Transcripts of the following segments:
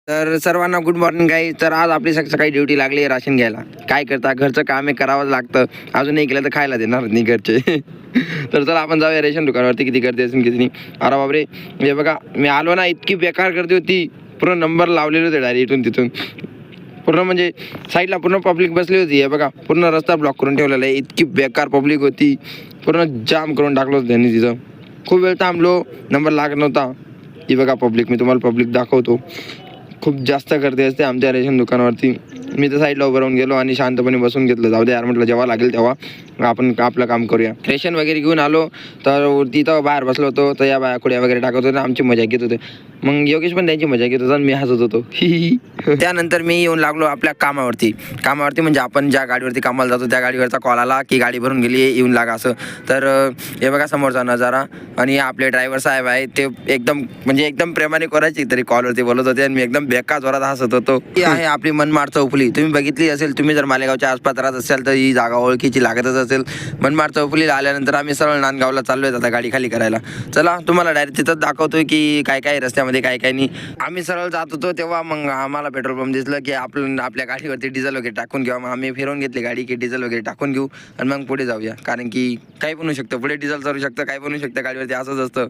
तर सर्वांना good morning guys. तर आज आपली सकाळी ड्युटी लागली आहे राशन घ्यायला. काय करता, घरचं काम हे करावंच लागतं. अजून नाही केलं तर खायला देणार नाही घरचे. तर चला आपण जाऊया रेशन दुकानावरती. किती गर्दी असेल किती नाही. अरे बापरे, हे बघा मी आलो ना, इतकी बेकार गर्दी होती. पूर्ण नंबर लावलेले होते डायरेक्ट इथून तिथून. पूर्ण म्हणजे साईडला पूर्ण पब्लिक बसली होती. हे बघा पूर्ण रस्ता ब्लॉक करून ठेवलेला आहे. इतकी बेकार पब्लिक होती. पूर्ण जाम करून टाकलं होतं त्यांनी तिथं. खूप वेळ थांबलो, नंबर लागत नव्हता. ही बघा पब्लिक, मी तुम्हाला पब्लिक दाखवतो. खूप जास्त गर्दी असते आमच्या रेशन दुकानावरती. मी तर साईडला उभं राहून गेलो आणि शांतपणे बसून घेतलं. जाऊ दे यार म्हटलं, जेव्हा लागेल तेव्हा आपण आपलं काम करूया. रेशन वगैरे घेऊन आलो तर तिथं बाहेर बसलो होतो. तर या बाया कुड्या वगैरे टाकत होते, आमची मजा घेत होते. मग योगेश पण त्यांची मजा घेत होता आणि मी हसत होतो. त्यानंतर मी येऊन लागलो आपल्या कामावरती. म्हणजे आपण ज्या गाडीवरती कामाला जातो त्या गाडीवरचा कॉल आला की गाडी भरून गेली, येऊन लागा असं. तर हे बघा समोरचा नजारा. आणि आपले ड्रायव्हर साहेब आहे ते एकदम प्रेमाने करायची तरी कॉलवरती बोलत होते आणि मी एकदम बेकार जोरात हसत होतो. ही आहे आपली मनमाड चौफुली. तुम्ही बघितली असेल, तुम्ही जर मालेगावच्या आसपास राहत असाल तर ही जागा ओळखीची लागतच असेल. मनमाड चौफुलीला आल्यानंतर आम्ही सरळ नांदगावला चाललोय आता गाडी खाली करायला. चला तुम्हाला डायरेक्ट तिथंच दाखवतोय की काय काय रस्त्यामध्ये काय काय नाही. आम्ही सरळ जात होतो तेव्हा मग आम्हाला पेट्रोल पंप दिसलं की आपल्या गाडीवरती डिझेल वगैरे टाकून घेऊ. मग आम्ही फिरवून घेतली गाडी की डिझेल वगैरे टाकून घेऊ आणि मग पुढे जाऊया. कारण की काही बनू शकतं, पुढे डिझेल चालू शकतं, काय बनू शकतं गाडीवरती, असंच असतं.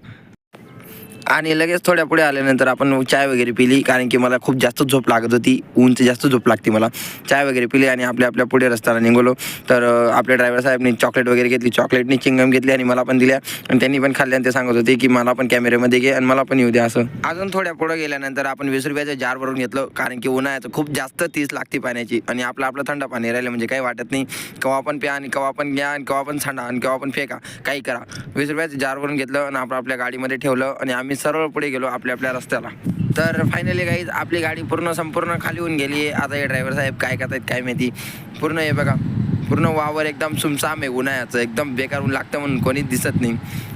आणि लगेच थोड्या पुढे आल्यानंतर आपण चाय वगैरे पिली. कारण की मला खूप जास्त झोप लागत होती, ऊनची जास्त झोप लागते मला. चाय वगैरे पिली आणि आपल्या पुढे रस्त्याला निघालो. तर आपल्या ड्रायव्हर साहेबनी चॉकलेट वगैरे घेतली, चॉकलेटनी चिंगम घेतली आणि मला पण दिल्या. आणि त्यांनी पण खाल्ल्या आणि ते सांगत होते की मला पण कॅमेऱ्यामध्ये घे आणि मला पण येऊ द्या असं. अजून थोड्या पुढे गेल्यानंतर आपण 20 रुपयाचं जार भरून घेतलं. कारण की उन्हाळ्याचं खूप जास्त तीस लागते पाण्याची आणि आपलं थंड पाणी राहिलं म्हणजे काही वाटत नाही. केव्हा पण प्या आणि केव्हा पण घ्या आणि केव्हा पण सांडा आणि केव्हा पण फेका, काही करा. 20 रुपयाचं जार भरून घेतलं आणि आपल्या गाडीमध्ये ठेवलं आणि आम्ही सरळ पुढे गेलो आपल्या रस्त्याला. तर फायनली गाईज आपली गाडी संपूर्ण खाली होऊन गेली आहे. आता हे ड्रायव्हर साहेब काय करतायत काय माहिती. पूर्ण हे बघा, पूर्ण वावर एकदम सुमसाम आहे. उन्हाळ्याचं एकदम बेकार ऊन लागतं म्हणून कोणीच दिसत नाही.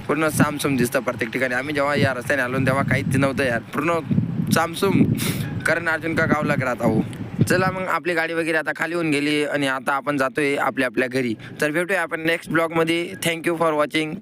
पूर्ण सामसूम दिसतं प्रत्येक ठिकाणी. आम्ही जेव्हा या रस्त्याने आलो तेव्हा काहीच नव्हतं यार, पूर्ण सामसूम. कारण अर्जुन का गावला राहत आहो. चला मग आपली गाडी वगैरे आता खाली होऊन गेली आणि आता आपण जातोय आपल्या घरी. तर भेटूया आपण नेक्स्ट ब्लॉगमध्ये. Thank you for watching.